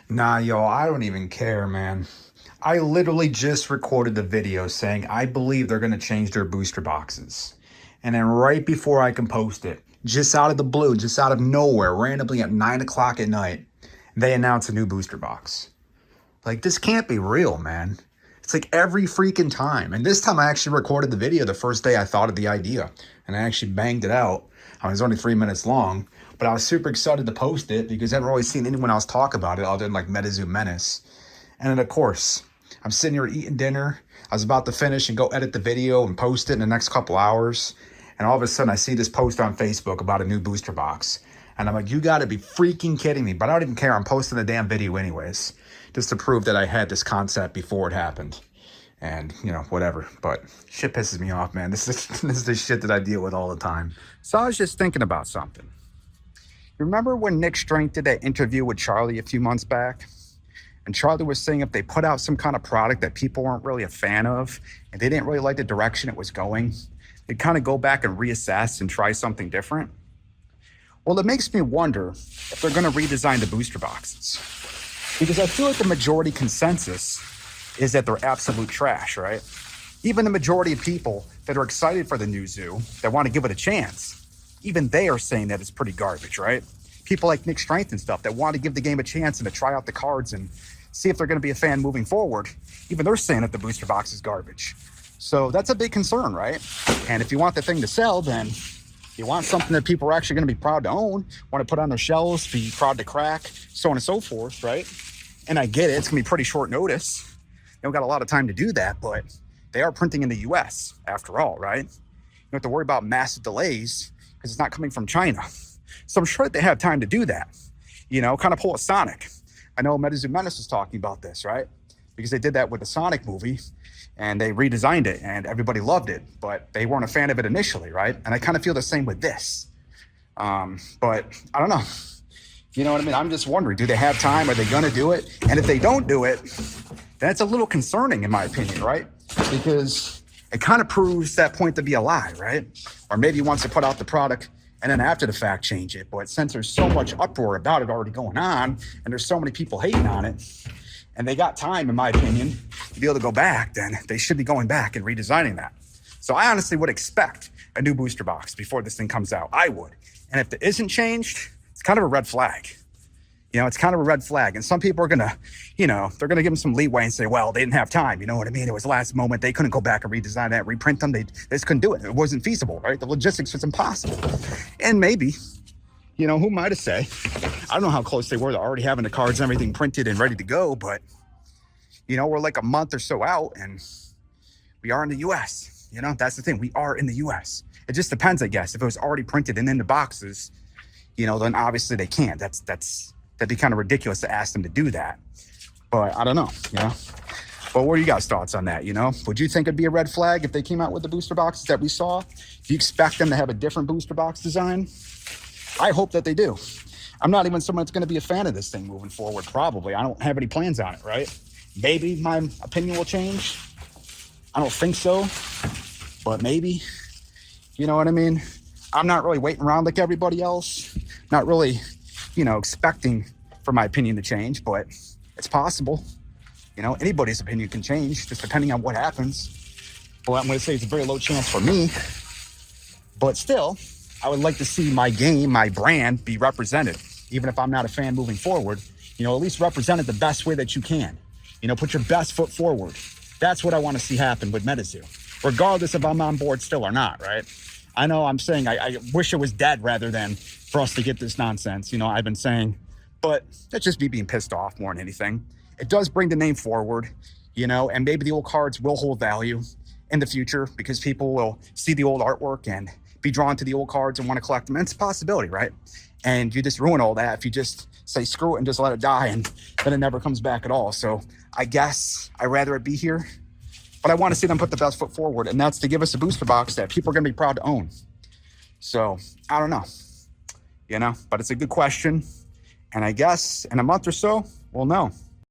Nah, yo, I don't even care, man. I literally just recorded the video saying I believe they're going to change their booster boxes. And then right before I can post it, just out of the blue, just out of nowhere, randomly at 9 o'clock at night, they announce a new booster box. Like, this can't be real, man. It's like every freaking time. And this time I actually recorded the video the first day I thought of the idea. And I actually banged it out. I was only 3 minutes long. But I was super excited to post it because I haven't really seen anyone else talk about it other than like MetaZoo Menace. And then of course, I'm sitting here eating dinner. I was about to finish and go edit the video and post it in the next couple hours. And all of a sudden I see this post on Facebook about a new booster box. And I'm like, you gotta be freaking kidding me. But I don't even care. I'm posting the damn video anyways, just to prove that I had this concept before it happened. And, whatever. But shit pisses me off, man. This is the shit that I deal with all the time. So I was just thinking about something. Remember when Nick Strength did that interview with Charlie a few months back? And Charlie was saying if they put out some kind of product that people weren't really a fan of, and they didn't really like the direction it was going, they'd kind of go back and reassess and try something different. Well, it makes me wonder if they're going to redesign the booster boxes. Because I feel like the majority consensus is that they're absolute trash, right? Even the majority of people that are excited for the new zoo, that want to give it a chance, even they are saying that it's pretty garbage, right? People like Nick Strength and stuff that want to give the game a chance and to try out the cards and see if they're going to be a fan moving forward, even they're saying that the booster box is garbage. So that's a big concern, right? And if you want the thing to sell, then you want something that people are actually going to be proud to own, want to put on their shelves, be proud to crack, so on and so forth, right? And I get it, it's going to be pretty short notice. They don't got a lot of time to do that, but they are printing in the US after all, right? You don't have to worry about massive delays because it's not coming from China. So I'm sure that they have time to do that, kind of pull a Sonic. I know MetaZoo Menace was talking about this, right? Because they did that with the Sonic movie and they redesigned it and everybody loved it, but they weren't a fan of it initially, right? And I kind of feel the same with this. But I don't know. You know what I mean? I'm just wondering, do they have time? Are they going to do it? And if they don't do it, then it's a little concerning in my opinion, right? Because it kind of proves that point to be a lie, right? Or maybe once they put out the product and then after the fact change it. But since there's so much uproar about it already going on and there's so many people hating on it and they got time, in my opinion, to be able to go back, then they should be going back and redesigning that. So I honestly would expect a new booster box before this thing comes out. I would. And if it isn't changed, it's kind of a red flag. It's kind of a red flag. And some people are going to, they're going to give them some leeway and say, well, they didn't have time. You know what I mean? It was last moment. They couldn't go back and redesign that, reprint them. They just couldn't do it. It wasn't feasible, right? The logistics was impossible. And maybe, who am I to say? I don't know how close they were to already having the cards and everything printed and ready to go. But, we're like a month or so out and we are in the US. That's the thing. We are in the US. It just depends, I guess. If it was already printed and in the boxes, then obviously they can't. That'd be kind of ridiculous to ask them to do that. But I don't know, But what are you guys' thoughts on that, Would you think it'd be a red flag if they came out with the booster boxes that we saw? Do you expect them to have a different booster box design? I hope that they do. I'm not even someone that's going to be a fan of this thing moving forward, probably. I don't have any plans on it, right? Maybe my opinion will change. I don't think so, but maybe. You know what I mean? I'm not really waiting around like everybody else. Not really expecting for my opinion to change, but it's possible. Anybody's opinion can change just depending on what happens. Well, I'm going to say it's a very low chance for me, but still, I would like to see my game, my brand be represented. Even if I'm not a fan moving forward, at least represent it the best way that you can. Put your best foot forward. That's what I want to see happen with MetaZoo, regardless if I'm on board still or not, right? I know I'm saying I wish it was dead rather than for us to get this nonsense, I've been saying, but that's just me being pissed off more than anything. It does bring the name forward, and maybe the old cards will hold value in the future because people will see the old artwork and be drawn to the old cards and want to collect them. And it's a possibility, right? And you just ruin all that if you just say screw it and just let it die and then it never comes back at all. So I guess I'd rather it be here. But I want to see them put the best foot forward, and that's to give us a booster box that people are going to be proud to own. So, I don't know, but it's a good question. And I guess in a month or so, we'll know.